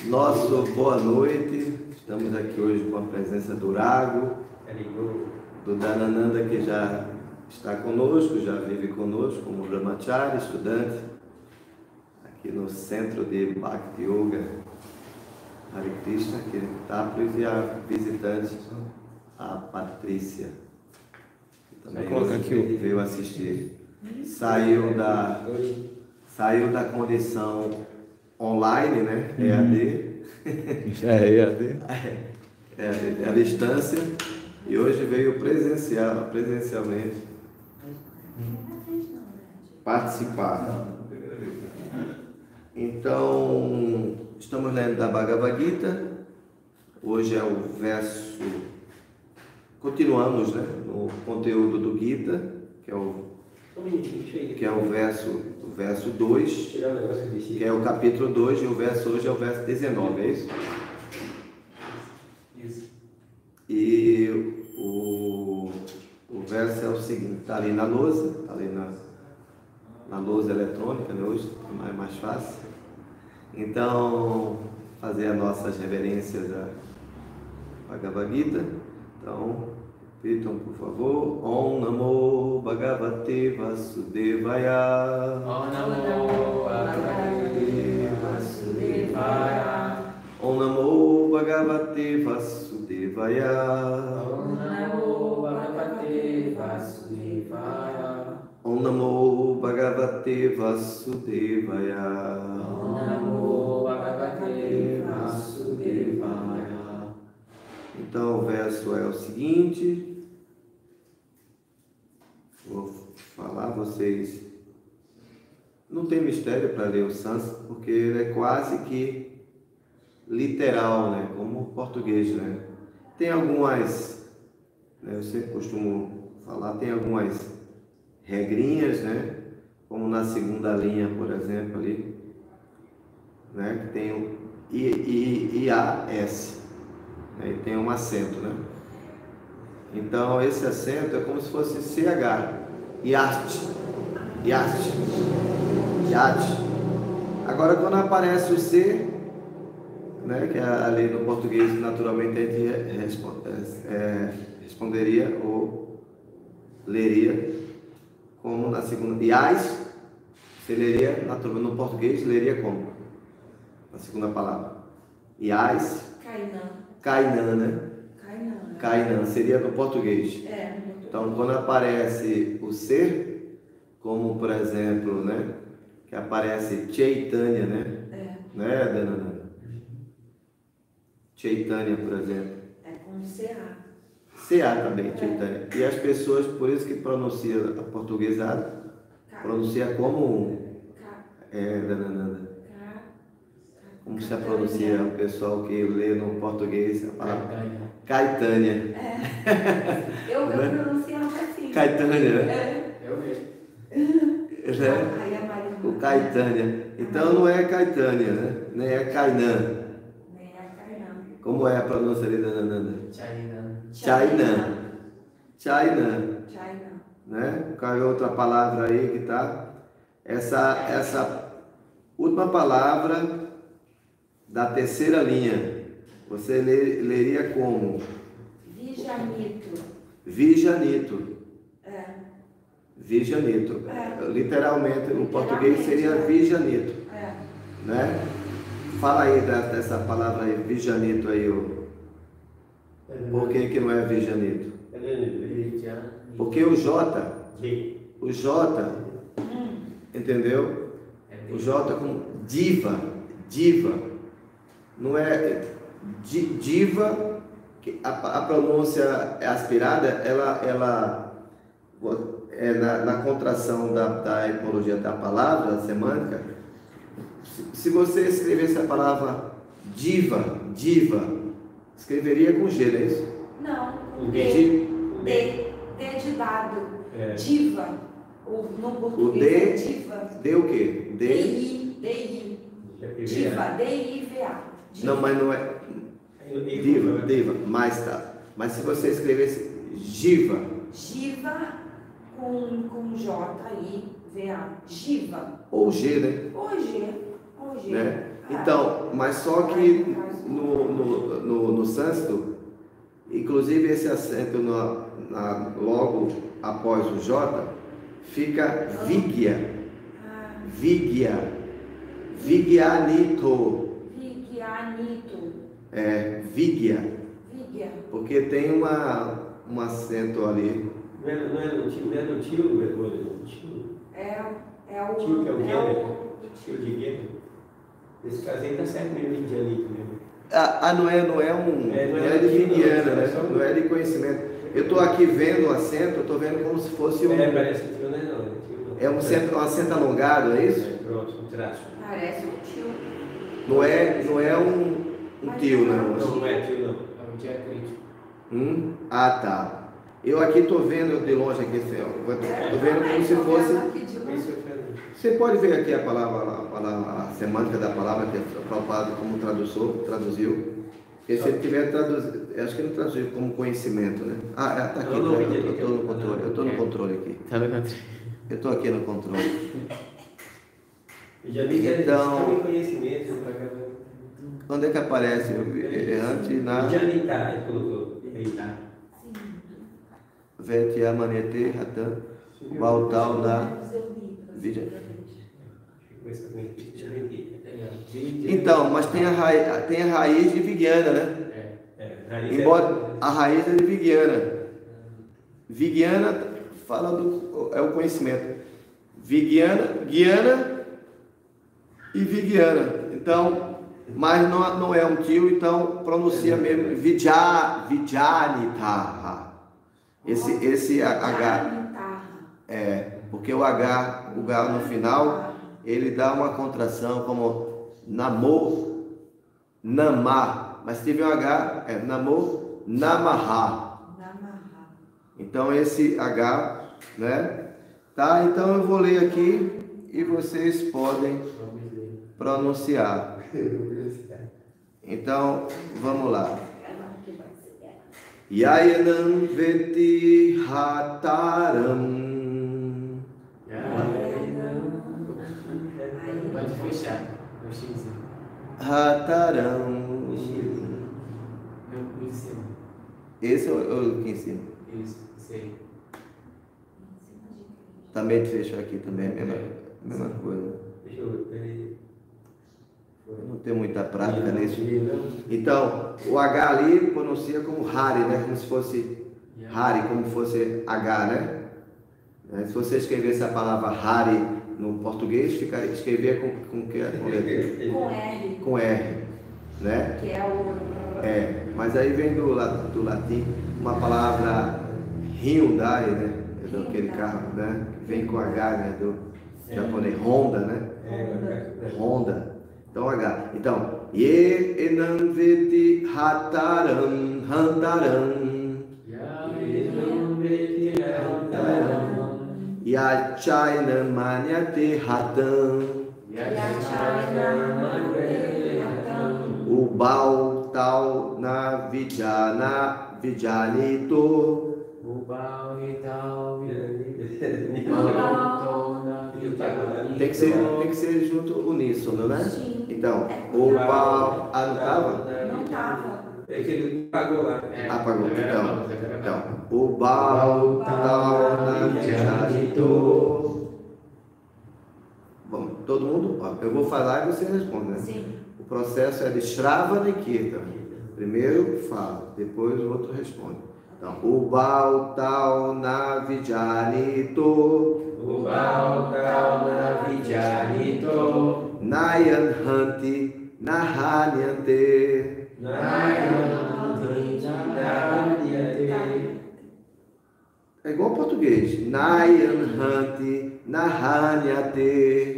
Nosso boa noite. Estamos aqui hoje com a presença do Rago, do Dhanananda, que já está conosco, já vive conosco como Brahmachari, estudante, aqui no Centro de Bhakti Yoga Hare Krishna, aqui em Itápolis, e a visitante, a Patrícia, que também veio assistir. Saiu da condição online, né? EAD. EAD. É a distância. E hoje veio presencialmente participar. Então, estamos lendo da Bhagavad Gita. Hoje é o verso. Continuamos, né, no conteúdo do Gita, que é o verso 2, que é o capítulo 2, e o verso hoje é o verso 19, é isso? Isso. E o verso é o seguinte, está ali na lousa, está ali na lousa eletrônica, né, hoje é mais fácil. Então, fazer as nossas reverências a Bhagavad Gita. Então, repitam, por favor. Om Namo Bhagavate Vasudevaya. Om Namo Bhagavate Vasudevaya. Om Namo Bhagavate Vasudevaya. Om Namo Bhagavate Vasudevaya. Om Namo Bhagavate Vasudevaya. Om Namo Bhagavate Vasudevaya. Então o verso é o seguinte, vou falar a vocês, não tem mistério para ler o sânscrito, porque ele é quase que literal, né? Como o português, né? Tem algumas, né, eu sempre costumo falar, tem algumas regrinhas, né? Como na segunda linha, por exemplo, ali, né? Que tem o IAS. E tem um acento, né? Então esse acento é como se fosse CH, Yast. Agora quando aparece o C, né, que é ali no português naturalmente a gente responderia ou leria como na segunda. Yas, você leria naturalmente no português, leria como? Na segunda palavra. Yas. Kainan, né? Kainan seria no português. Então, quando aparece o ser, como por exemplo, né? Que aparece Chaitanya, né? Né, Dhanananda? Chaitanya, por exemplo. É com CA. CA também, Chaitanya. E as pessoas, por isso que pronuncia a portuguesada, pronuncia como Dhanananda. Como se pronuncia o pessoal que lê no português a palavra? Caetânia. Eu pronunciava assim. Caetânia, né? Eu mesmo. O Caetânia. Então não é Caetânia, né? Nem é Kainan. Como é a pronúncia ali da Nananda? Chainan. Né? Qual é outra palavra aí que tá? Essa última palavra da terceira linha, você leria como? Vijanito. Vijanito. Literalmente, no português seria vijanito. Né? Fala aí dessa palavra aí, vijanito aí. Por que não é vijanito? Porque o J, entendeu? O J com diva. Não é diva, a pronúncia é aspirada, ela é na contração da etimologia da palavra, da semântica. Se você escrevesse a palavra diva, escreveria com G, não é isso? Não, D de dado. Diva. No o português D, é diva. D o quê? DI. Diva, DIVA. Não, mas não é diva, mas tá. Mas se você escrevesse Jiva com J I V A. Jiva. ou G, né? Ou G. Né? Então, mas só que no sânscrito, inclusive esse acento logo após o J, fica Vigya. Vigya. Vigyanito. Vigya. Porque tem um acento ali. Não é no tio, o tio. É o Tio que é o gênero. Tio de gênero. Esse caso aí tá certo mesmo, indianito mesmo. Não é de Vigiana, né? Não é de conhecimento. Eu estou aqui vendo o acento, eu estou vendo como se fosse um. Parece tio, não é não. É um acento alongado, é isso? Pronto, um traço. Parece um tio. Não é um tio, não. Não é tio, não. É um diacrítico. Tá. Eu aqui estou vendo de longe aqui, estou vendo como se fosse. Você pode ver aqui a semântica da palavra que o Prabhupada como traduziu. Porque se ele tiver traduzido, acho que ele traduziu como conhecimento, né? Tá aqui, eu estou no controle, aqui. Tá no controle. Eu estou aqui no controle. Então, conhecimento. Onde é que aparece? Errante na. Janita, ele colocou. Vetyamanete Ratan, Valtal na Vidya. Então, mas tem a raiz de Vigiana, né? Embora a raiz é de Vigiana. Vigiana fala é o conhecimento. Vigiana, Guiana e Vigiana. Então, mas não é um tio, então pronuncia mesmo Vidyanita. Esse H porque o H no final, ele dá uma contração como Namo, Namah, mas se tiver um H, Namo, Namaha. Então esse H, né? Tá, então eu vou ler aqui e vocês podem pronunciar. Então, vamos lá. Yayanam veti hataram. Pode fechar. Hataram. Não, em cima. Esse é o que em cima. Isso, sei. Também fechou aqui também, mesma coisa. Deixa eu ver. Eu não tenho muita prática nisso. Então, o H ali pronuncia como Hari, né? Como se fosse Hari, como fosse H, né? Se você escrevesse a palavra Hari no português, escrever com que letra? Com R, né? Que é o... mas aí vem do latim uma palavra Hyundai, né? Aquele carro, né? Que vem com H, né? Do japonês, Honda, né? Honda. Então, H. Então, Ye enam veti hataram, hantaram. Yachaina manyate hatam. Ubal tal na vijanito. Tem que ser junto, uníssono, né? Sim. Então, o pau. Não estava? Não estava. É que ele pagou lá. Apagou. Então, o pau tal na vijanito. Bom, todo mundo, eu vou falar e você responde, né? Sim. O processo é de Shravana e Kirtan. Primeiro fala, depois o outro responde. Então, o pau tal na vijanito. Nayan Hanti Nahanyante. É igual ao português. Nayan Hanti Nahanyate.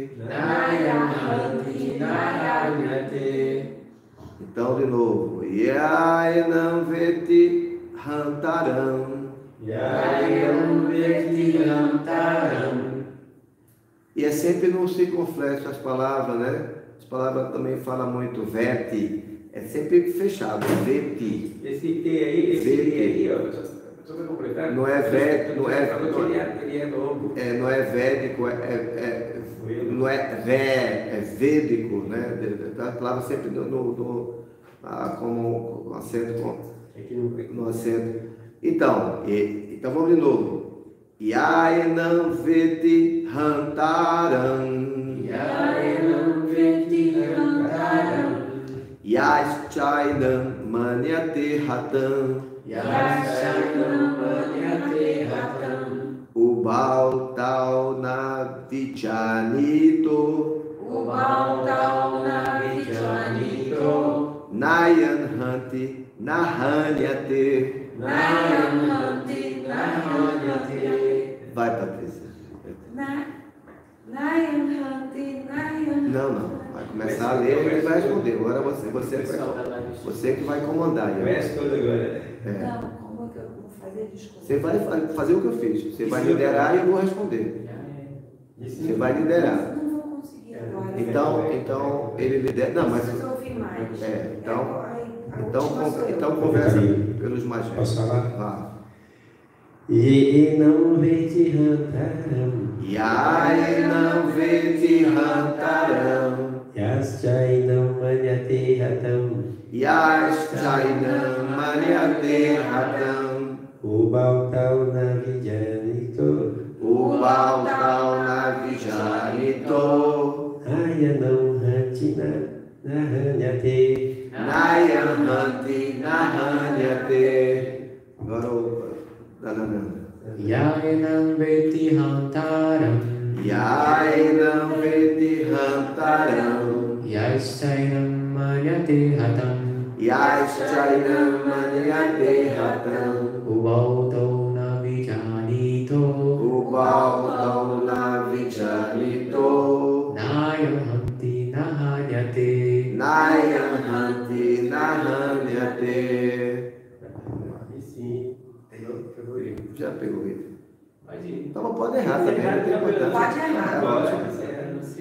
Então, de novo. Yayanam Veti Hantaram. E é sempre no circunflexo as palavras, né? As palavras também falam muito veti. É sempre fechado, veti. Esse T aí, ó. Só para completar. Não é védico, não é. Falou que ele é longo. Não é védico, não é é védico, né? A palavra sempre como acento, no acento. Então vamos de novo. Yaenam veti hantaram. Yaenam veti hantaram. Yaschainam manyate hatam. Yaschainam manyate hatam. Ubal tal na vichanito. Ubal tal na vichanito. Nayan hanti nahanyate. Nayan hanti nahanyate. Vai, Patrícia. Nayan hanti nahanyate. Não. Vai começar a ler e ele vai responder. Agora você que vai comandar. Começa todo agora. Não, como que eu vou fazer? Desculpa. Você vai fazer o que eu fiz. Você vai liderar e eu vou responder. Você vai liderar. Não vou conseguir agora. Então ele lidera. Não, mas. Preciso ouvir mais. Então conversa pelos mais velhos. Posso falar? Vá. Yaenam veti hantaram. Yaenam veti hantaram. Yaschainam manyate hatam. Yaschainam manyate hatam. Ubal tal na vijanito. Ubal tal na vijanito. Nayanam hanti nahanyate. Nayan hanti nahanyate. Agora o Danananda. Yaenam veti hantaram. Yaenam veti hantaram. Yaschainam manyate hatam. Yaschainam manyate hatam. Ubauto na vijanito. Ubautam na vichanito. Nayan hanti nahanyate. Nayan hanti nahanyate. Sim. Já pegou ele. Pode ir. Então pode errar também. Não tem importância. Pode errar.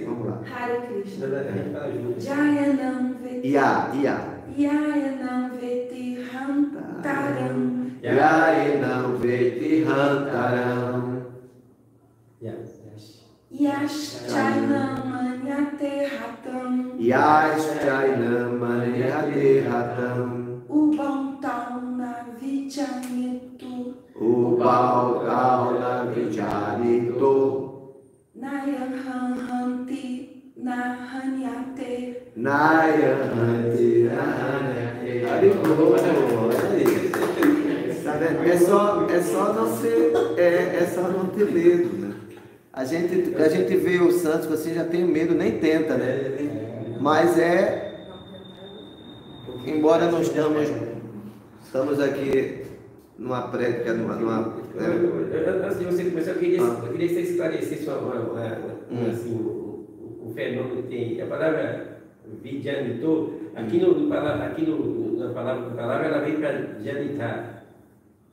Vamos lá. Hare Krishna. Fala junto. Jayanam veti. Yayanam veti hantaram. Yaenam veti hantaram. Yaschainam manyate hatam. Yaschainam manyate hatam. Ubam tal na vichanito. Ubal tal na vichanito. Nayan hanti nahanyate. Nayan hanti nahanyate. Tá vendo? É só não ter medo, né? A gente vê o santos assim, já tem medo, nem tenta, né? Mas embora nós estamos aqui numa prédica, Antes de você começar, eu queria que você esclarecesse assim, o fenômeno que tem. A palavra vidyanito, aqui na palavra ela vem para janitar,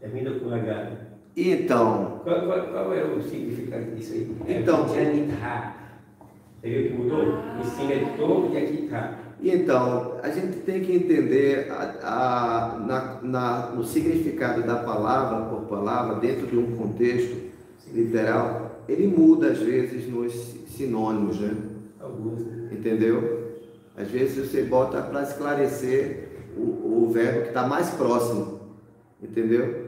termina com H. Então, Qual é o significado disso aí? Então, janitar. Você viu que mudou? Em cima de todo e aqui está. Então, a gente tem que entender no significado da palavra por palavra, dentro de um contexto literal, ele muda às vezes nos sinônimos, né? Alguns. Entendeu? Às vezes você bota para esclarecer o verbo que está mais próximo, entendeu?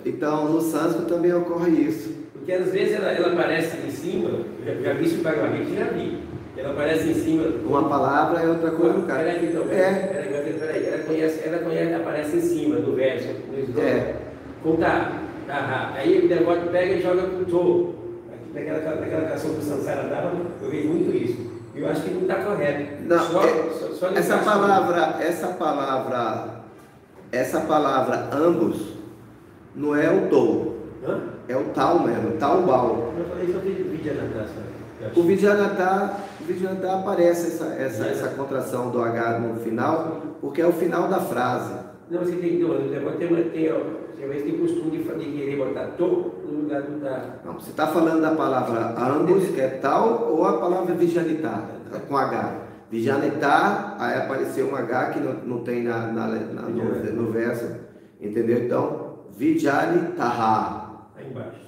Então no sânscrito também ocorre isso. Porque às vezes ela aparece em cima, já vi isso para a gente, já vi. Ela aparece em cima. Uma palavra é outra coisa do cara. Peraí, então. Peraí. Ela conhece, aparece em cima do verso. Com tá. Aí o devoto pega e joga com to. Naquela canção que o Sansara dava, eu vejo muito isso. Eu acho que não está correto. Não, essa palavra ambos não é o to. Hã? É o tal mesmo, tal bal. Eu falei sobre o Vidyanatha. O Vidyanatha aparece essa contração do H no final, porque é o final da frase. Não, você tem costume de querer botar to no lugar do da. Não, você está falando da palavra ambos, que é tal, ou a palavra Vidyanatha, com H. Vidyanatha, aí apareceu um H que não tem no verso, entendeu? Então, Vijanitaha. Aí embaixo.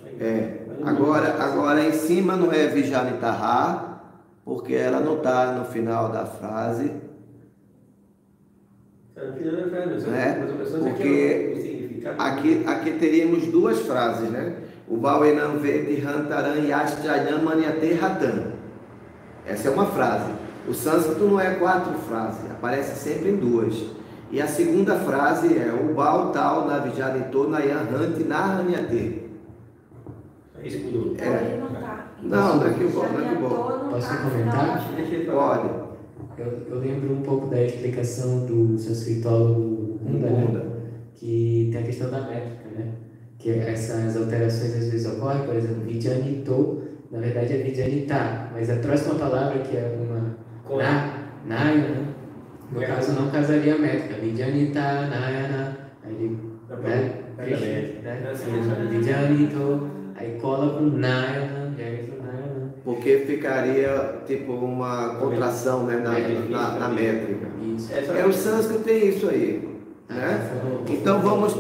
Agora em cima não é Vijanitaha, porque ela não está no final da frase. Porque aqui teríamos duas frases, né? O Bauenam Veti Hantaran Yashjayam Maniate Hatan. Essa é uma frase. O sânscrito não é 4 frases, aparece sempre em 2. E a segunda frase é o Bau Tal Navijanito Nayan Hanti Nahanyate. Isso mudou. Não é que bom. Posso comentar? Pode. Eu lembro um pouco da explicação do sânscritólogo Hunda, né? Que tem a questão da métrica, né? Que essas alterações às vezes ocorrem, por exemplo, Vijanito, na verdade é Vijanita, mas a próxima palavra que é uma Naya, né? No caso não casaria a métrica, Vijanita, Nayana, aí Vijanito, aí cola com Nayana, porque ficaria tipo uma contração, né, na métrica. O sânscrito tem isso aí, né? Então vamos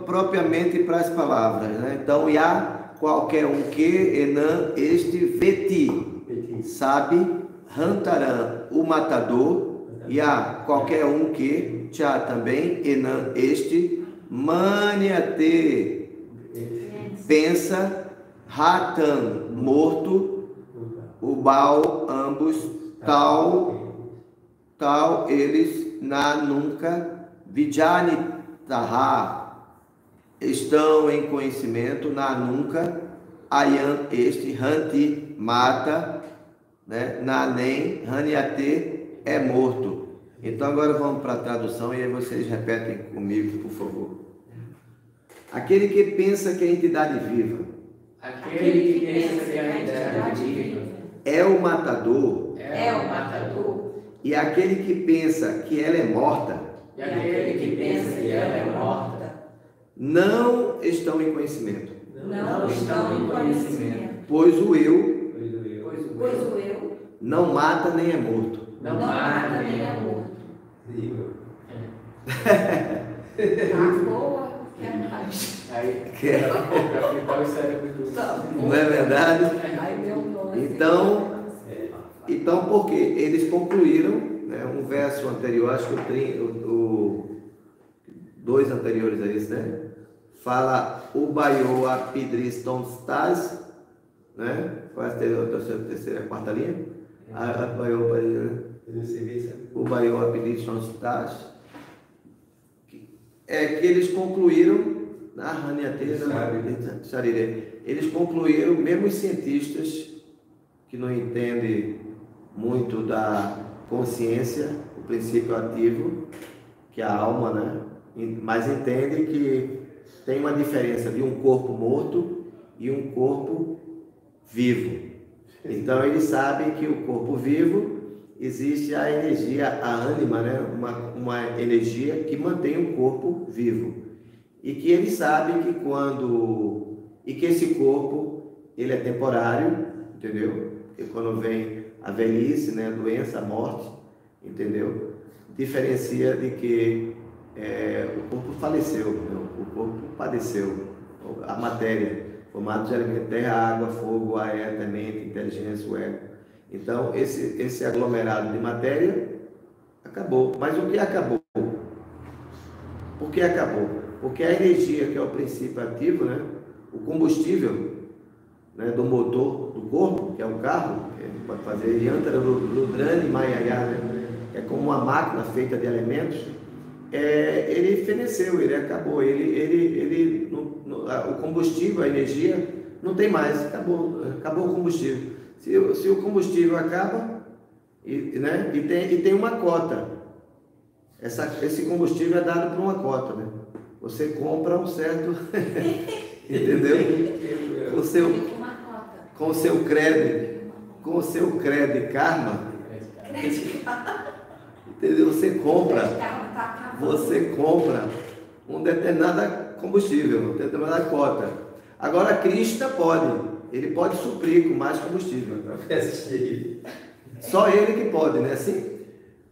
propriamente para as palavras, né? Então Ya, qualquer um que, Enan, este, Veti, sabe, Hantaran, o matador, Ya, qualquer um que, Tchá também, Enan, este, Maniate, pensa, Hatan, morto, o Baal, ambos, tal, eles, na, nunca, Vijanitaha, estão em conhecimento, na, nunca, Ayan, este, Hanti, mata, né? Na, nem, Hanyate, é morto. Então agora vamos para a tradução e aí vocês repetem comigo, por favor. Aquele que pensa que é entidade viva. Aquele que pensa que é a entidade viva. É o matador. E aquele que pensa que ela é morta. Não estão em conhecimento. Pois o eu não mata nem é morto. Não é verdade? Então por quê? Eles concluíram, né, um verso anterior, acho que dois anteriores a esse, né? Fala o Baio Apidriston Stas, né? Qual é a terceira, quarta linha? O Baio Apidriston Stas. É que eles concluíram na Hanyate, eles concluíram, mesmo os cientistas que não entendem muito da consciência, o princípio ativo, que é a alma, né? Mas entendem que tem uma diferença de um corpo morto e um corpo vivo. Então eles sabem que o corpo vivo existe a energia, a ânima, né? Uma energia que mantém o corpo vivo. E que eles sabem que que esse corpo, ele é temporário, entendeu? E quando vem a velhice, né? A doença, a morte, entendeu? Diferencia de que o corpo faleceu, o corpo padeceu, a matéria, formado de elemento terra, água, fogo, ar, mente, inteligência, o ego. Então, esse aglomerado de matéria acabou. Mas o que acabou? Por que acabou? Porque a energia, que é o princípio ativo, né? O combustível, né, do motor do corpo, que é o carro, ele pode fazer Yantara, Rudrani, Mayaya, né? É como uma máquina feita de elementos. Ele feneceu, ele acabou, o combustível, a energia, não tem mais, acabou o combustível. Se o combustível acaba, né, e tem uma cota, esse combustível é dado por uma cota, né? Você compra um certo, entendeu? Com o seu crédito karma, entendeu? Você compra um determinado combustível, uma determinada cota. Agora Krishna ele pode suprir com mais combustível. Só ele que pode, né? Assim?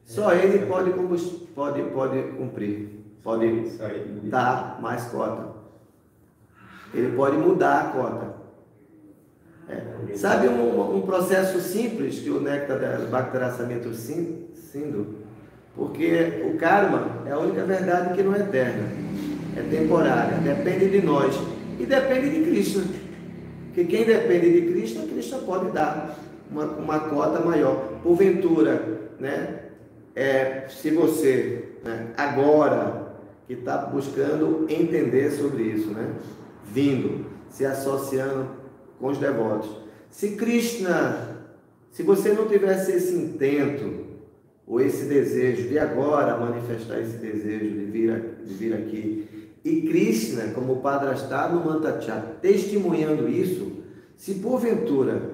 Só ele pode cumprir, pode dar mais cota. Ele pode mudar a cota. Sabe um processo simples que o néctar do Bhaktarasamrita Sindhu? Porque o karma é a única verdade que não é eterna, é temporária, depende de nós e depende de Krishna. Porque quem depende de Krishna, Krishna pode dar uma cota maior. Porventura, né? Se você, né, agora que está buscando entender sobre isso, né? Vindo, se associando com os devotos. Se você não tivesse esse intento, ou esse desejo de agora manifestar esse desejo de vir aqui, e Krishna, como Padrastha no Mantacha, testemunhando isso, se porventura,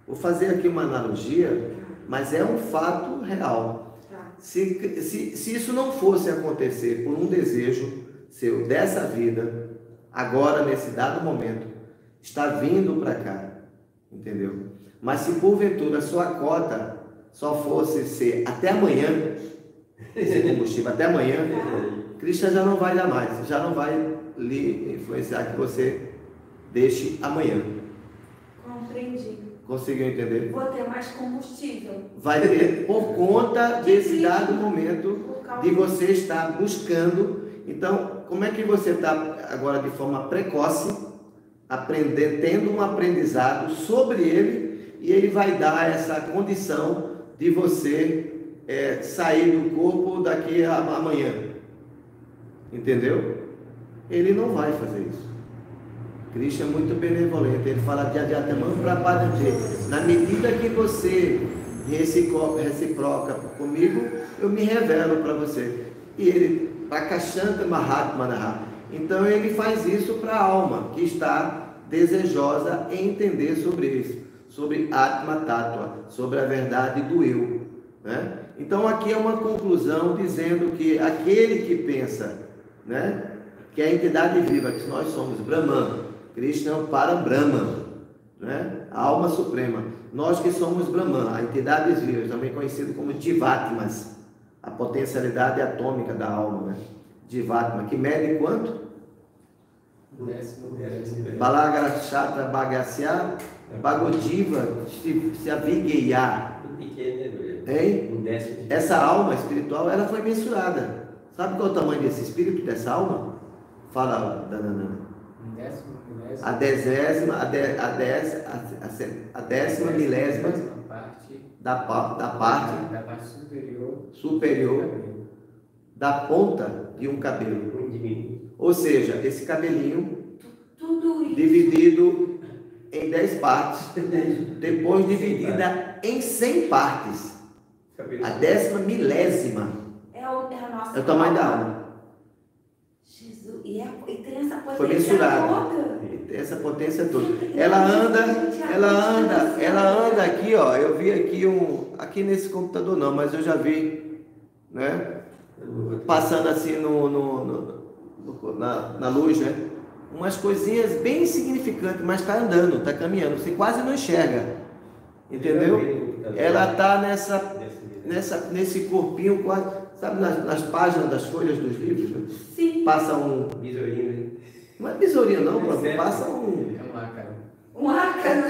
vou fazer aqui uma analogia, mas é um fato real. Se isso não fosse acontecer por um desejo seu dessa vida, agora, nesse dado momento, está vindo para cá, entendeu? Mas se porventura a sua cota só fosse ser até amanhã, esse combustível até amanhã, Krishna já não vai dar mais, já não vai lhe influenciar que você deixe amanhã. Compreendi. Conseguiu entender? Vou ter mais combustível. Vai ter por conta desse dado momento de você estar buscando. Então, como é que você está agora de forma precoce, tendo um aprendizado sobre ele, e ele vai dar essa condição de você sair do corpo daqui a amanhã. Entendeu? Ele não vai fazer isso. Krishna é muito benevolente. Ele fala de Adyatamam Prapadante. Na medida que você reciproca comigo, eu me revelo para você. E ele, Prakashanta Mahatmanaha. Então ele faz isso para a alma que está desejosa em entender sobre isso, sobre Atma Tattva, sobre a verdade do eu, né? Então aqui é uma conclusão dizendo que aquele que pensa, né, que é a entidade viva, que nós somos Brahman, Krishna é o Parabrahman, né, a alma suprema, nós que somos Brahman, a entidades vivas, também conhecido como Jivatmas, a potencialidade atômica da alma, né? Jivatma, que mede quanto? Balagarachatra Bhagasya Bhagodiva Siavigeya. Essa alma espiritual, ela foi mensurada. Sabe qual é o tamanho desse espírito, dessa alma? Fala, Dananana. A décima milésima da parte superior da ponta de um cabelo. Ou seja, esse cabelinho dividido em 10 partes, depois dividida em 100 partes. A 10ª milésima É o tamanho da alma. Jesus, e tem essa potência Foi mensurada. toda. Tem essa potência toda. Ela anda aqui, ó. Eu vi aqui nesse computador não, mas eu já vi, né? Passando assim na luz, né? Umas coisinhas bem insignificantes, mas está andando, está caminhando. Você quase não enxerga, entendeu? Ela está nesse corpinho quase, sabe, nas páginas das folhas dos livros, né? Sim. Passa um besourinho, não é besourinho não, passa um Um ácaro,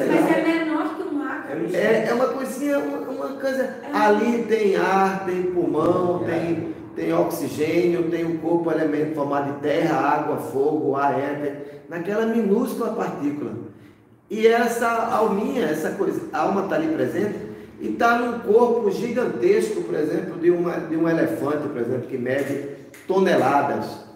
mas é menor que um ácaro. é uma coisinha, uma coisa. Ali tem ar, tem pulmão, tem oxigênio, tem o corpo, elemento formado de terra, água, fogo, ar, éter, naquela minúscula partícula. E essa alminha, essa coisa, a alma está ali presente e está num corpo gigantesco, por exemplo, de um elefante, por exemplo, que mede toneladas.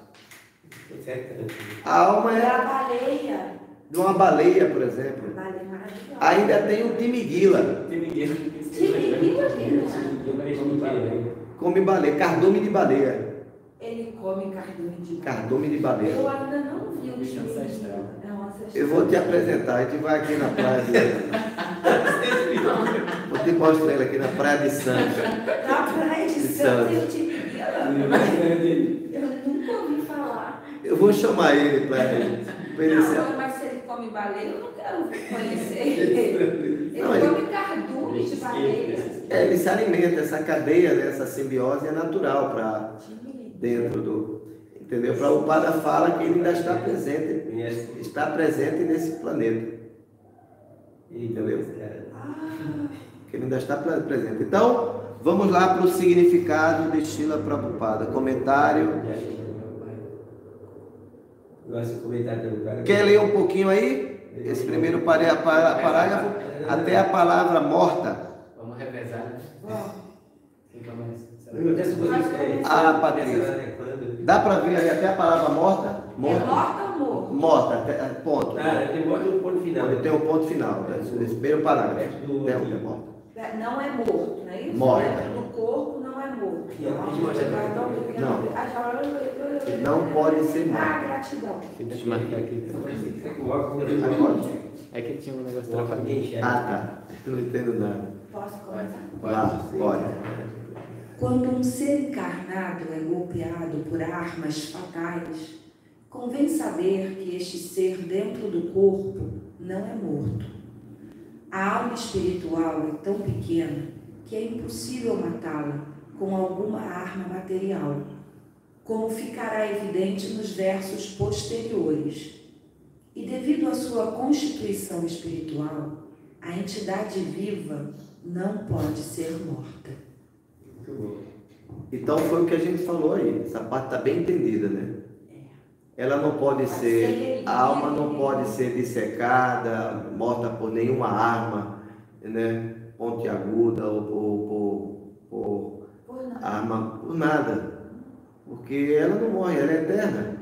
A alma é a baleia. De uma baleia, por exemplo. Baleia maravilhosa. Ainda tem o timiguila. Timiguila, Come baleia, cardume de baleia. ele come cardume de baleia. Cardume de baleia. Eu ainda não vi o timiguila. É um ancestral. Eu vou te apresentar, a gente vai aqui na praia de... Vou te mostrar ele aqui na praia de Santos. Na praia de Santos tem o timiguila. Eu nunca ouvi falar. Eu vou chamar ele para ele. Não, mas se ele come baleia, eu não quero conhecer ele. Ele come cardume de baleia. Ele se alimenta, essa cadeia, né, essa simbiose é natural para dentro do... Entendeu? Prabhupada fala que ele ainda está presente nesse planeta. Entendeu? Que ele ainda está presente. Então, vamos lá para o significado de Srila Prabhupada. Comentário. Quer ler um pouquinho aí? Esse primeiro parágrafo, até a palavra morta. Vamos revezar. Ah, Patrícia. Dá para ver aí até a palavra morta? Morta ou morto? Morta, ponto. Tem morto e um ponto final. Ele tem um ponto final, nesse primeiro parágrafo. Morta. Não é morto, não é isso? Morta. No corpo não é morto. Não pode ser morto. Ah, gratidão. Deixa eu marcar aqui. É que tinha um negócio lá para mim. Ah, tá. Não entendo nada. Posso começar? Pode. Quando um ser encarnado é golpeado por armas fatais, convém saber que este ser dentro do corpo não é morto. A alma espiritual é tão pequena que é impossível matá-la com alguma arma material, como ficará evidente nos versos posteriores. E devido à sua constituição espiritual, a entidade viva não pode ser morta. Então foi o que a gente falou aí. Essa parte está bem entendida, né? Ela não pode ser, a alma não pode ser dissecada, morta por nenhuma arma, né? Pontiaguda ou por arma, por nada. Porque ela não morre, ela é eterna,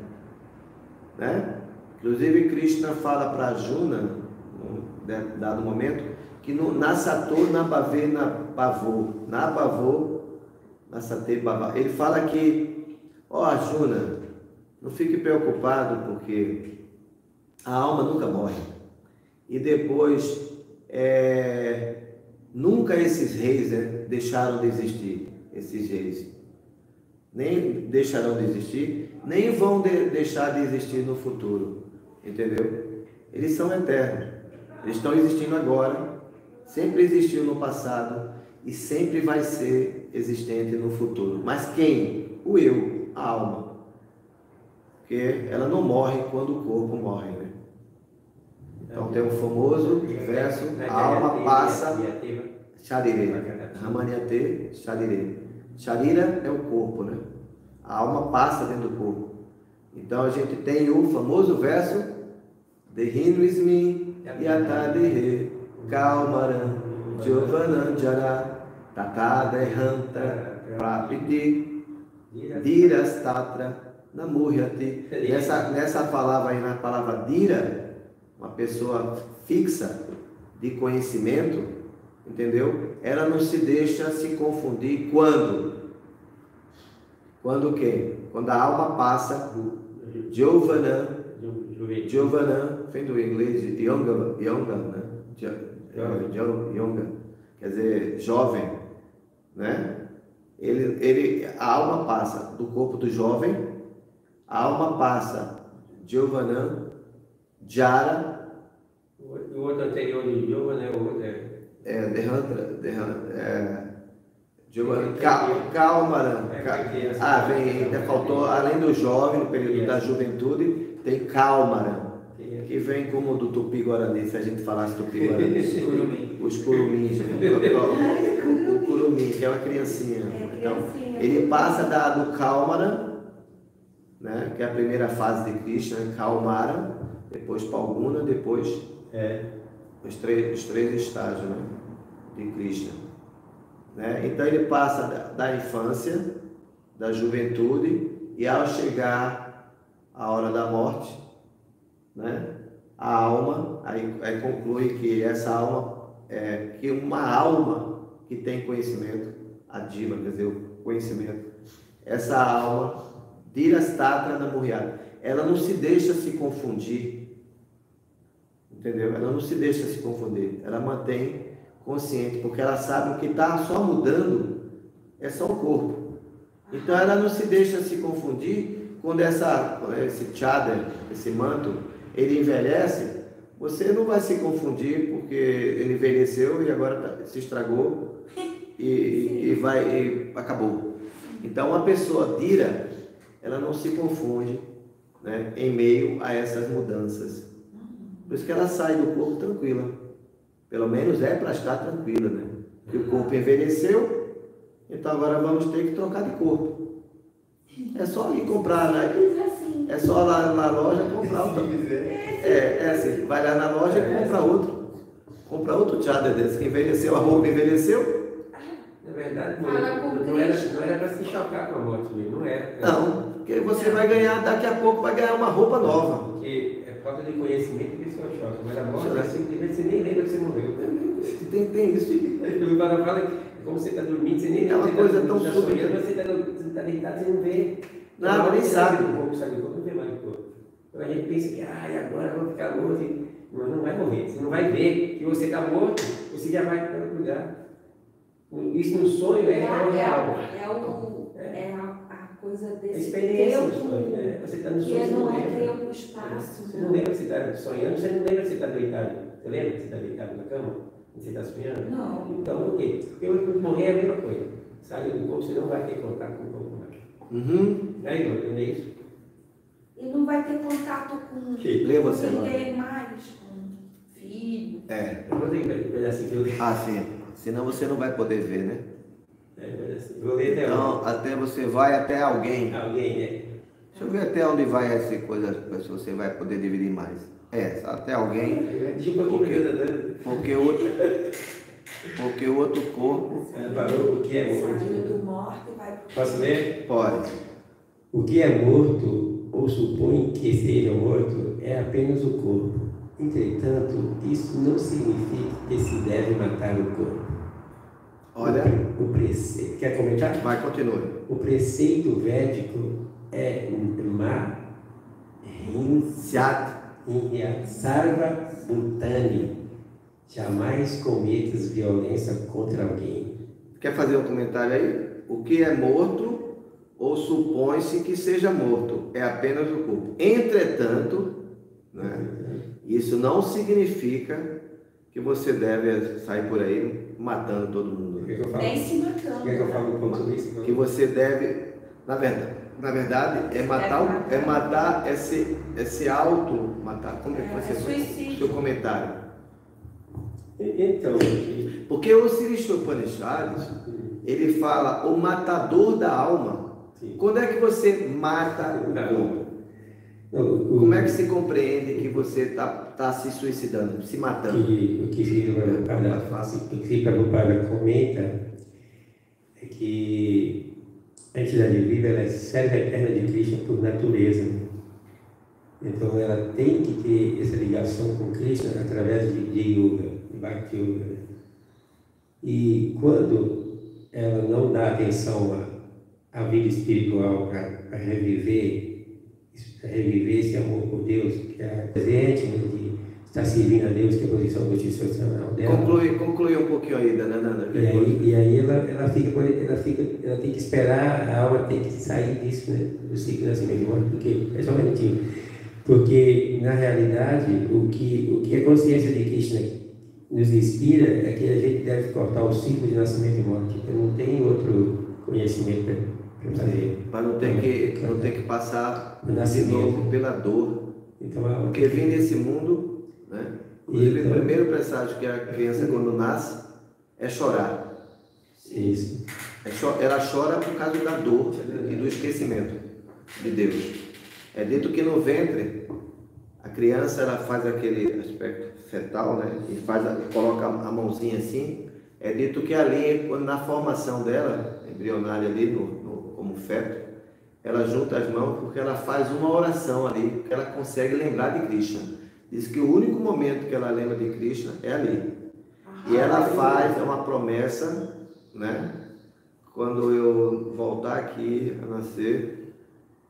né? Inclusive Krishna fala para Arjuna, num dado momento, que no Nasator Nabhave Pavô, Nasate Bhava, ele fala que, Arjuna, não fique preocupado porque a alma nunca morre. E depois, nunca esses reis deixaram de existir, esses reis. Nem deixarão de existir, nem vão deixar de existir no futuro. Entendeu? Eles são eternos. Eles estão existindo agora, sempre existiu no passado e sempre vai ser existente no futuro. Mas quem? O eu, a alma. Porque ela não morre quando o corpo morre, né? Então tem um famoso verso, a alma passa, Sharire, Ramanyate, Sharire. Sharira é o corpo, né? A alma passa dentro do corpo. Então a gente tem o famoso verso, Dehinuismi Yatadehe Kalmaram Jovananjara Tata Dehanta Prapiti Dirastatra Namuhyati. Nessa palavra aí, na palavra Dira, uma pessoa fixa de conhecimento, entendeu? Ela não se deixa se confundir quando? Quando o quê? Quando a alma passa Jovanan, vem do inglês Yonga, né? Yonga, quer dizer, jovem, né? A alma passa do corpo do jovem, a alma passa Jovanan, Jara. O outro anterior de Jovanan, o outro Kalmaran. Vem, ainda faltou, além do jovem, no período da juventude, tem Kalmaran, que vem como do Tupi-Guarani, se a gente falasse Tupi-Guarani. Os curumins, o curumim, que é uma criancinha. Então, ele passa do Kalmaran, né, que é a primeira fase de Krishna, Kalmara, depois Palguna, depois os três estágios, né, de Krishna. Né? Então ele passa da infância, da juventude, e ao chegar a hora da morte, né, a alma, aí conclui que essa alma que uma alma que tem conhecimento, a diva, quer dizer, o conhecimento, essa alma, Dirastatra Namuhyati, ela não se deixa se confundir, entendeu? Ela não se deixa se confundir, ela mantém consciente, porque ela sabe que está só mudando é só o corpo. Então ela não se deixa se confundir quando esse chadar, esse manto, ele envelhece. Você não vai se confundir porque ele envelheceu e agora se estragou e acabou. Então uma pessoa Dira, ela não se confunde, né, em meio a essas mudanças. Por isso que ela sai do corpo tranquila. Pelo menos é para estar tranquila, né? Porque o corpo envelheceu, então agora vamos ter que trocar de corpo. É só ir comprar, né? É só lá na loja comprar outro. É assim, vai lá na loja e compra outro. Compra outro tchada desse que envelheceu, a roupa envelheceu. Na verdade, não era para se chocar com a morte mesmo, não era. Não, porque você vai ganhar, daqui a pouco vai ganhar uma roupa nova. Porque é falta de conhecimento que isso choca. Mas a morte é simplesmente você nem lembra que você morreu. Tem isso. O cara fala que como você está dormindo, você nem lembra. É uma coisa tão sonhando, você está deitado, você não vê. Nada, nem sabe. O corpo sai do corpo, não vê mais o corpo. Então a gente pensa que agora eu vou ficar morto. Mas não vai morrer. Você não vai ver que você está morto, você já vai para outro lugar. Isso no sonho é real. É a coisa desse a experiência tempo, do sonho. Você está no sonho. que não é tempo, espaço. Você não lembra que você está sonhando, você não lembra que você está deitado. Você lembra que você está deitado na cama? Você está sonhando? Não. Então, por quê? Porque quando morrer é a mesma coisa. Sai do corpo, você não vai ter contato com o corpo mais. Aí, não entende isso? E não vai ter contato com ninguém mais, com filho. Eu vou ter que ver assim que eu li. Sim. Senão você não vai poder ver, né? Vou ler até então, até você vai até alguém. Alguém, né? Deixa eu ver até onde vai essa coisa, se você vai poder dividir mais. Até alguém. Deixa um pouquinho porque o outro corpo. Falou o que é morto. Do morto vai pro... Posso ler? Pode. O que é morto, ou supõe que seja morto, é apenas o corpo. Entretanto, isso não significa que se deve matar o corpo. Olha. O preceito. Quer comentar? Vai, continue. O preceito védico é Sarva Bhutani. Jamais cometas violência contra alguém. Quer fazer um comentário aí? O que é morto, ou supõe-se que seja morto, é apenas o corpo. Entretanto, né, isso não significa que você deve sair por aí matando todo mundo. Nem se matando. Quer que eu fale um pouco sobre isso? Que você deve, na verdade, é matar esse auto-matar. Como é que você faz? Seu comentário. Então, porque o Sri Upanishads, ele fala o matador da alma. Sim. Quando é que você mata o corpo? Como é que se compreende que você está se suicidando, se matando? O que Sri Prabhupada comenta é que a entidade viva ela é serva eterna de Krishna por natureza. Então ela tem que ter essa ligação com Krishna através de yoga, de Bhakti Yoga. E quando ela não dá atenção à vida espiritual para reviver esse amor por Deus, que é presente, de estar servindo a Deus, que é a posição constitucional dela. Conclui um pouquinho aí, Nanda. E aí ela tem que esperar, a alma tem que sair disso, né, do ciclo de nascimento e morte. Por quê? É só um minutinho. Porque, na realidade, o que a consciência de Krishna nos inspira é que a gente deve cortar o ciclo de nascimento e morte. Então, não tem outro conhecimento para fazer. Para não ter que passar de novo pela dor. Então, porque vir nesse mundo, né? Inclusive, o primeiro presságio que a criança, quando nasce, é chorar. Isso. Ela chora por causa da dor e do esquecimento de Deus. É dito que no ventre, a criança ela faz aquele aspecto fetal, né? E coloca a mãozinha assim. É dito que ali, na formação dela, embrionária ali, como feto, ela junta as mãos porque ela faz uma oração ali, porque ela consegue lembrar de Krishna. Diz que o único momento que ela lembra de Krishna é ali. E ela faz uma promessa, né? Quando eu voltar aqui a nascer,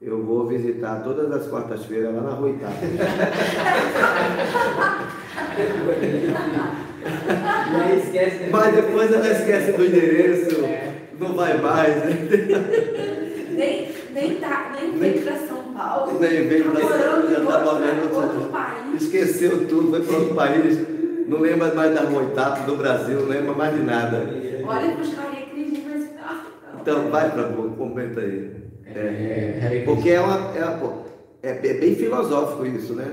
eu vou visitar todas as quartas-feiras lá na Rua Itália. Mas depois ela esquece do endereço, não vai mais, né? Nem veio para São Paulo. Nem veio para São Paulo, já está morando outro país. Esqueceu tudo, foi para outro país, não lembra mais da Rua Itália, do Brasil, não lembra mais de nada. Olha para os Hare Krishna, mas Então, vai para boa, comenta aí. Porque é bem filosófico isso, né?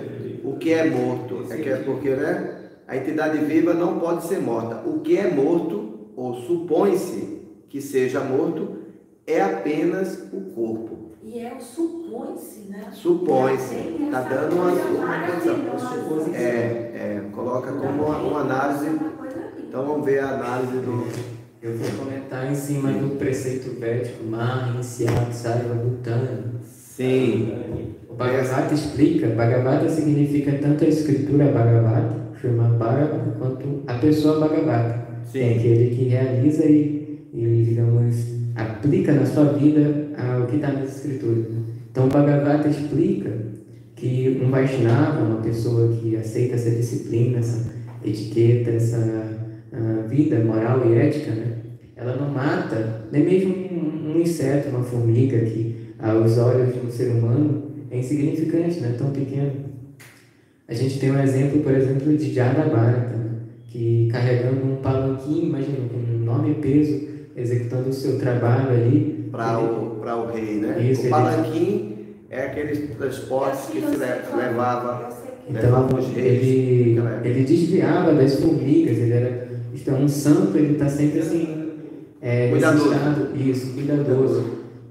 O que é morto? Porque, né, a entidade viva não pode ser morta. O que é morto, ou supõe-se que seja morto, é apenas o corpo. E é o supõe-se, né? Supõe-se. Está dando uma coisa. Coloca como uma análise. Então vamos ver a análise do. Eu vou comentar em cima do preceito védico, Maha, Insyat, Sarva, Bhutana. Sim. O Bhagavata explica, Bhagavata significa tanto a escritura Bhagavata, Srimad Bhagavata, quanto a pessoa Bhagavata. Sim. É aquele que realiza e, digamos, aplica na sua vida o que está nas escrituras. Então o Bhagavata explica que um Vaishnava, uma pessoa que aceita essa disciplina, essa etiqueta, essa vida moral e ética, né? Ela não mata nem mesmo um inseto, uma formiga que aos olhos de um ser humano é insignificante, né? Tão pequeno. A gente tem um exemplo, por exemplo, de Jadabharata, né? Que carregando um palanquim, imagina, com um enorme peso, executando o seu trabalho ali. Para o rei, né? Isso, o palanquim é aqueles transportes que se levava. Então, ele desviava das formigas, ele era um santo, ele está sempre assim, cuidadoso. Isso, cuidadoso.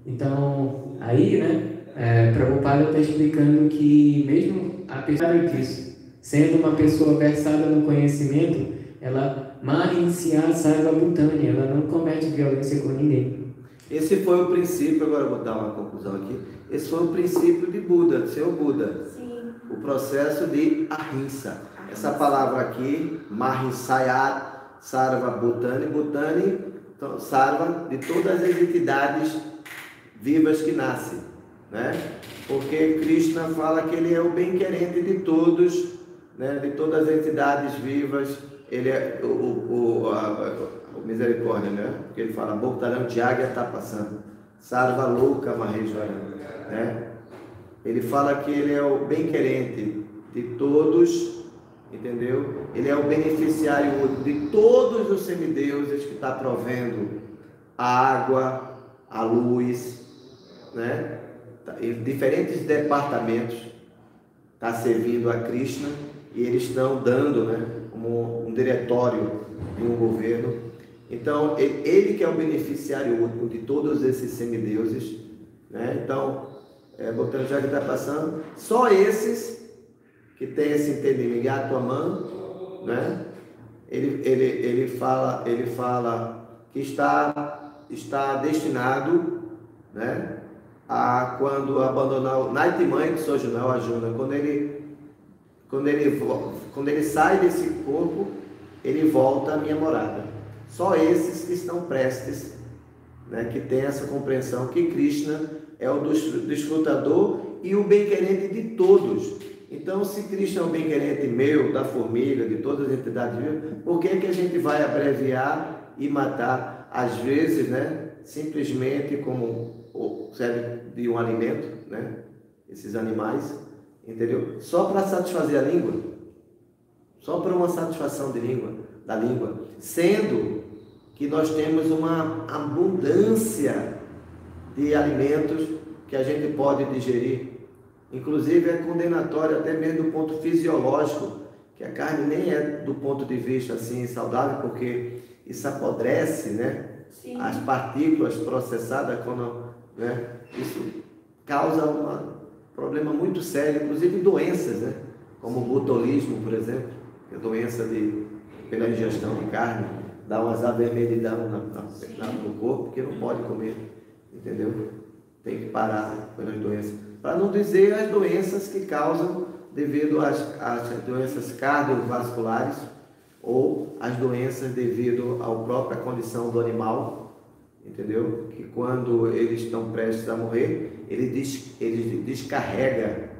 Então, aí, né, Prabhupada está explicando que mesmo apesar disso, sendo uma pessoa versada no conhecimento, ela Maha Sarva Bhutani, ela não comete violência com ninguém. Esse foi o princípio, agora eu vou dar uma conclusão aqui, esse foi o princípio de Buda, de ser o Buda. Sim. O processo de ahimsa. Essa palavra aqui, Mahinsayat Sarva Bhutani, então, Sarva, de todas as entidades vivas que nascem, né? Porque Krishna fala que ele é o bem-querente de todos, né? De todas as entidades vivas, ele é o misericórdia, né? Porque ele fala, Bhaktaram Jagya está passando, Sarva Loka Maheshwara, né? Ele fala que ele é o bem-querente de todos, entendeu? Ele é o beneficiário de todos os semideuses que está provendo a água, a luz, né? Em diferentes departamentos está servindo a Krishna e eles estão dando, né, como um diretório de um governo. Então, ele que é o beneficiário último de todos esses semideuses, né? Então, botando já que está passando, só esses que têm esse entendimento, Yatwaman, né? Ele fala que está destinado, né, a quando abandonar o Naitimai de Sojuna, o Arjuna, quando ele sai desse corpo, ele volta à minha morada. Só esses que estão prestes, né, que tem essa compreensão que Krishna é o desfrutador e o bem-querente de todos. Então, se Krishna é o bem-querente meu, da formiga, de todas as entidades vivas, por que a gente vai abreviar e matar, às vezes, né, simplesmente como serve de um alimento, né, esses animais, entendeu? Só para satisfazer a língua, só para uma satisfação da língua, sendo que nós temos uma abundância de alimentos que a gente pode digerir. Inclusive é condenatório até mesmo do ponto fisiológico, que a carne nem é do ponto de vista assim saudável, porque isso apodrece, né? Sim. As partículas processadas, quando, né? Isso causa um problema muito sério, inclusive doenças, né? Como o botulismo, por exemplo, que é doença pela ingestão de carne, dá umas avermelhidão no corpo que não pode comer, entendeu? Tem que parar pelas doenças. Para não dizer as doenças que causam devido às doenças cardiovasculares ou as doenças devido à própria condição do animal, entendeu? Que quando eles estão prestes a morrer, ele descarrega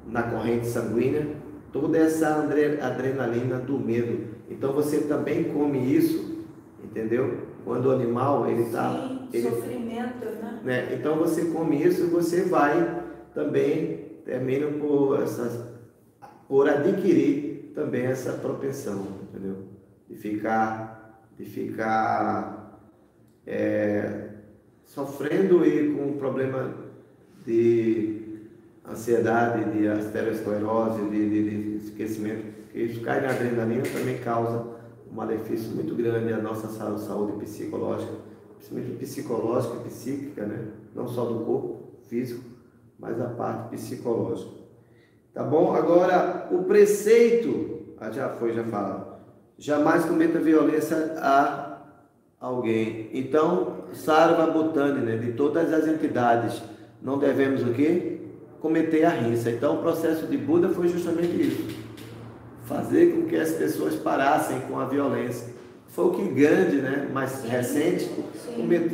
na corrente sanguínea toda essa adrenalina do medo. Então você também come isso, entendeu? Quando o animal ele está... Sofrimento, né? Então você come isso e você vai também, termina por adquirir também essa propensão, entendeu? De ficar sofrendo e com problema de ansiedade, de arteriosclerose, de esquecimento, porque isso cai na adrenalina, também causa um malefício muito grande à nossa saúde psicológica, principalmente psicológica e psíquica, né? Não só do corpo físico, mas a parte psicológica. Tá bom? Agora, o preceito, já falado, jamais cometa violência a alguém. Então, Sarva Bhutani, né? De todas as entidades, não devemos o quê? Cometer a rinça. Então, o processo de Buda foi justamente isso. Fazer com que as pessoas parassem com a violência. Foi o que Gandhi, né, mais recente,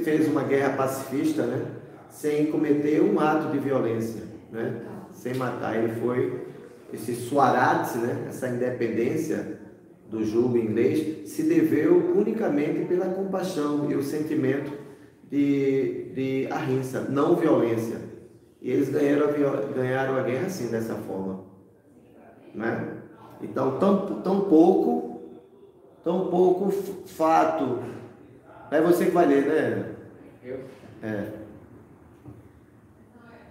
fez uma guerra pacifista, né, sem cometer um ato de violência, né, sem matar. Ele foi, esse Swaraj, né, essa independência do jugo inglês, se deveu unicamente pela compaixão e o sentimento de ahimsa, não violência. E eles ganharam a guerra assim, dessa forma, né? Então, tão pouco fato. É você que vai ler, né? Eu? É.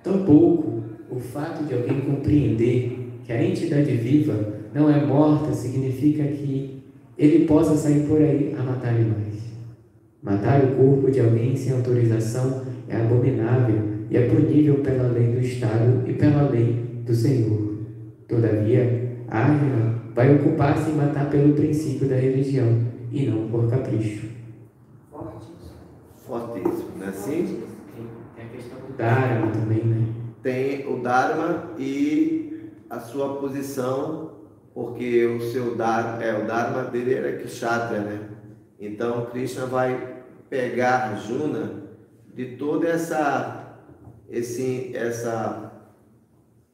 Tão pouco o fato de alguém compreender que a entidade viva não é morta significa que ele possa sair por aí a matar animais. Matar o corpo de alguém sem autorização é abominável e é punível pela lei do Estado e pela lei do Senhor. Todavia, Arjuna vai ocupar-se em matar pelo princípio da religião e não por capricho. Fortíssimo, não é assim? Tem a questão do Dharma também, né? Tem o Dharma e a sua posição, porque o seu Dharma, o Dharma dele era Kshatriya, né? Então, Krishna vai pegar Arjuna de toda essa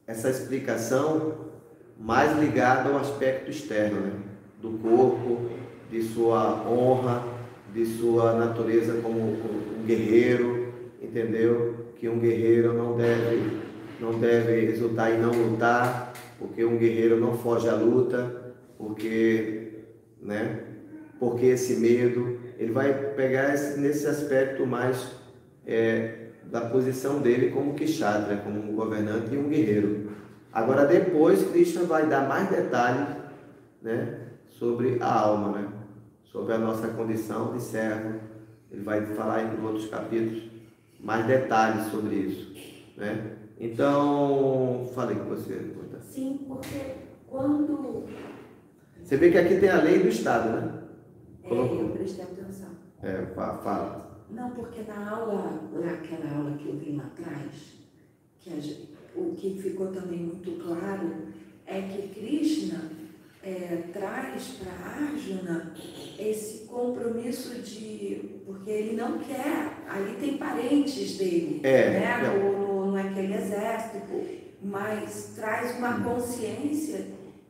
explicação mais ligada ao aspecto externo, né? Do corpo, de sua honra, de sua natureza como um guerreiro, entendeu? Que um guerreiro não deve exultar e não lutar, porque um guerreiro não foge à luta, porque esse medo, ele vai pegar nesse aspecto mais da posição dele como Kshatriya, como um governante e um guerreiro. Agora depois Krishna vai dar mais detalhes, né, sobre a alma, né, sobre a nossa condição de servo. Ele vai falar em outros capítulos mais detalhes sobre isso, né? Então, falei com você. Sim, porque quando... Você vê que aqui tem a lei do Estado, né? eu prestei atenção. Fala. Não, porque na aula, aquela aula que eu vi lá atrás, o que ficou também muito claro é que Krishna traz para Arjuna esse compromisso porque ele não quer, ali tem parentes dele, no aquele exército, mas traz uma consciência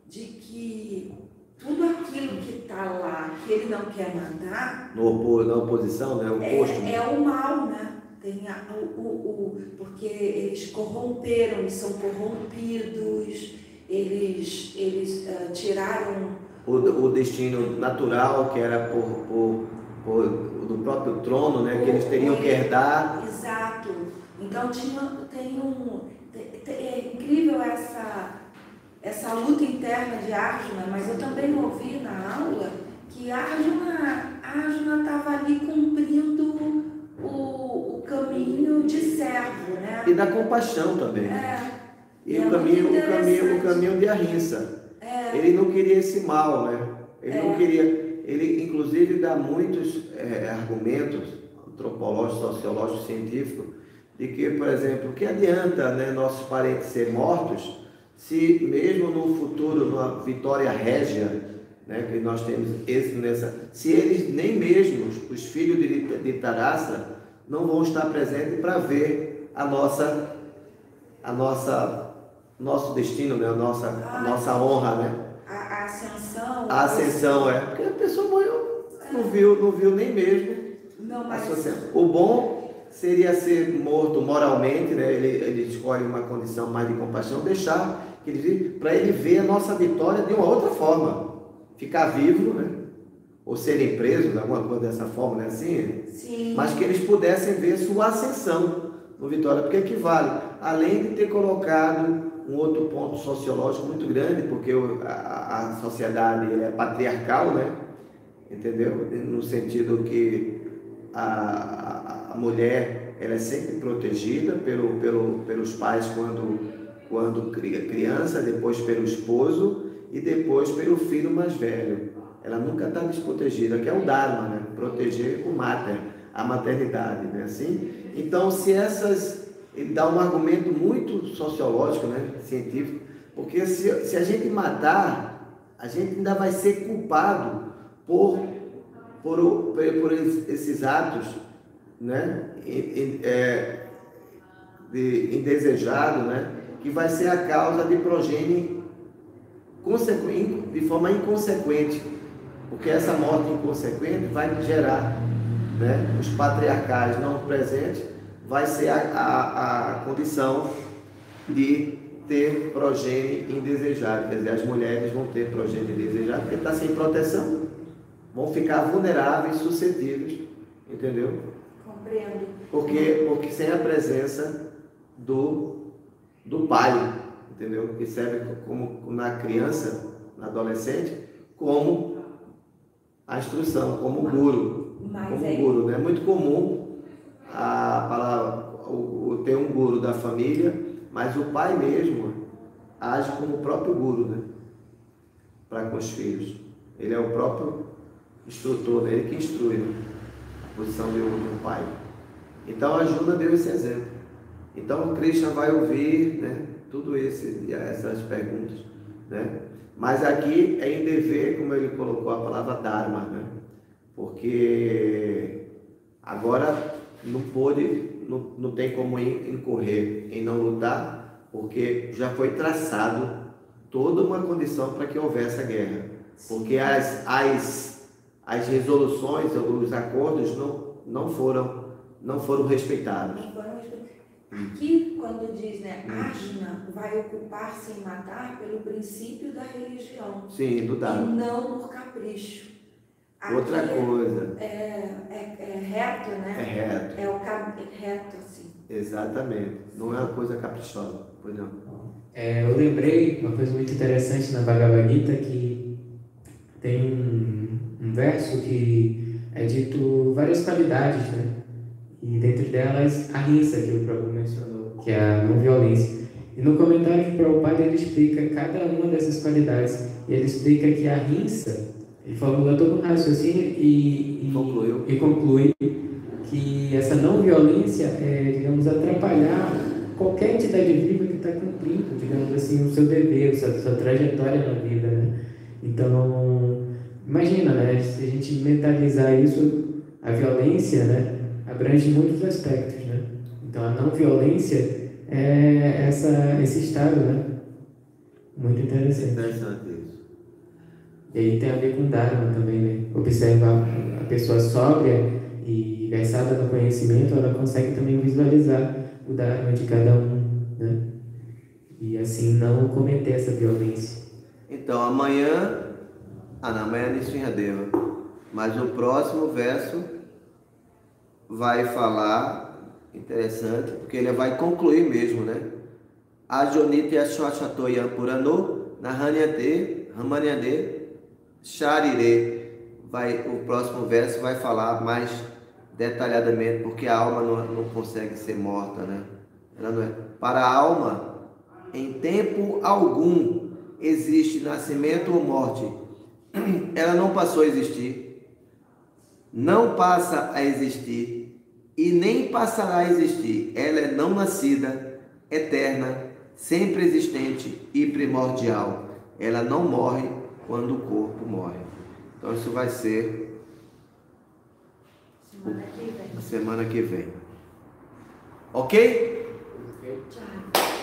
de que tudo aquilo que está lá, que ele não quer matar, na oposição, né? O oposto, é o mal, né? Tem porque eles corromperam, eles são corrompidos, eles tiraram o destino natural, que era do próprio trono, né? Que eles teriam que herdar. Exato. Então é incrível essa luta interna de Arjuna, mas eu também ouvi na aula que Arjuna estava ali cumprindo o caminho de servo, né? E da compaixão também. E o caminho de ahimsa. Ele não queria esse mal, né? Ele não queria. Ele, inclusive, dá muitos argumentos antropológicos, sociológicos, científicos, de que, por exemplo, o que adianta, né, nossos parentes serem mortos, se mesmo no futuro, numa vitória régia, né, que nós temos se eles nem mesmo, os filhos de Tarasa, não vão estar presentes para ver nosso destino, né, a nossa honra, né? A ascensão. A ascensão, porque a pessoa morreu, não viu nem mesmo. Não, mas... O bom seria ser morto moralmente, né? Ele escolhe uma condição mais de compaixão, deixar que ele para ele ver a nossa vitória de uma outra forma, ficar vivo, né? ou serem presos, alguma coisa dessa forma, né? Assim, Sim. mas que eles pudessem ver sua ascensão no Vitória, porque equivale, além de ter colocado um outro ponto sociológico muito grande, porque a sociedade é patriarcal, né? Entendeu? No sentido que a mulher ela é sempre protegida pelos pais quando criança, depois pelo esposo e depois pelo filho mais velho. Ela nunca está desprotegida, que é o Dharma, né? Proteger o mater, a maternidade, né? Assim? Então, ele dá um argumento muito sociológico, né? Científico, porque se a gente matar, a gente ainda vai ser culpado por esses atos, né? Indesejado, né? Que vai ser a causa de progênie de forma inconsequente, porque essa morte inconsequente vai gerar, né? Os patriarcais não presentes, vai ser a condição de ter progênie indesejado, quer dizer, as mulheres vão ter progênie indesejado porque está sem proteção, vão ficar vulneráveis, suscetíveis, entendeu? Compreendo. Porque sem a presença do pai, entendeu? Que serve como na criança, na adolescente, como a instrução, como guru. Guru, né? É muito comum a palavra, ter um guru da família, mas o pai mesmo age como o próprio guru, né? Para com os filhos. Ele é o próprio instrutor, né? Ele que instrui, né? A posição do pai. Então a Juna deu esse exemplo. Então o Krishna vai ouvir, né? Tudo essas perguntas, né? Mas aqui é em dever, como ele colocou a palavra Dharma, né? Porque agora não tem como incorrer em não lutar, porque já foi traçado toda uma condição para que houvesse a guerra. Porque as resoluções, os acordos não foram respeitados. Aqui, quando diz, né, Arjuna vai ocupar-se em matar pelo princípio da religião. Sim, do Dharma. E não por capricho. Aqui outra coisa. É reto, né? É reto. É o reto, assim. Exatamente. Não é uma coisa caprichosa. Pois não. Eu lembrei uma coisa muito interessante na Bhagavad Gita, que tem um verso que é dito várias qualidades, né? E dentro delas, a Ahimsa, que o Prabhu mencionou, que é a não violência. E no comentário que o Prabhupada ele explica cada uma dessas qualidades. E ele explica que a Ahimsa, ele formula todo um raciocínio e conclui que essa não violência é, digamos, atrapalhar qualquer entidade viva que está cumprindo, digamos assim, o seu dever, a sua trajetória na vida, né? Então, imagina, né? Se a gente mentalizar isso, a violência, né? Abrange muitos aspectos, né? Então, a não violência é esse estado, né? Muito interessante. Interessante isso. E aí tem a ver com Dharma também, né? Observar a pessoa sóbria e versada no conhecimento, ela consegue também visualizar o Dharma de cada um, né? E assim não cometer essa violência. Então, amanhã é Nisrinhadeva, mas no próximo verso vai falar, interessante, porque ele vai concluir mesmo, né? Ajonite Ashwachatoyam Purano Nahanyate Ramanyade Sharire. O próximo verso vai falar mais detalhadamente, porque a alma não consegue ser morta, né? Ela não é. Para a alma, em tempo algum, existe nascimento ou morte. Ela não passou a existir, não passa a existir e nem passará a existir. Ela é não nascida, eterna, sempre existente e primordial. Ela não morre quando o corpo morre. Então isso vai ser a semana que vem. Ok? Tchau.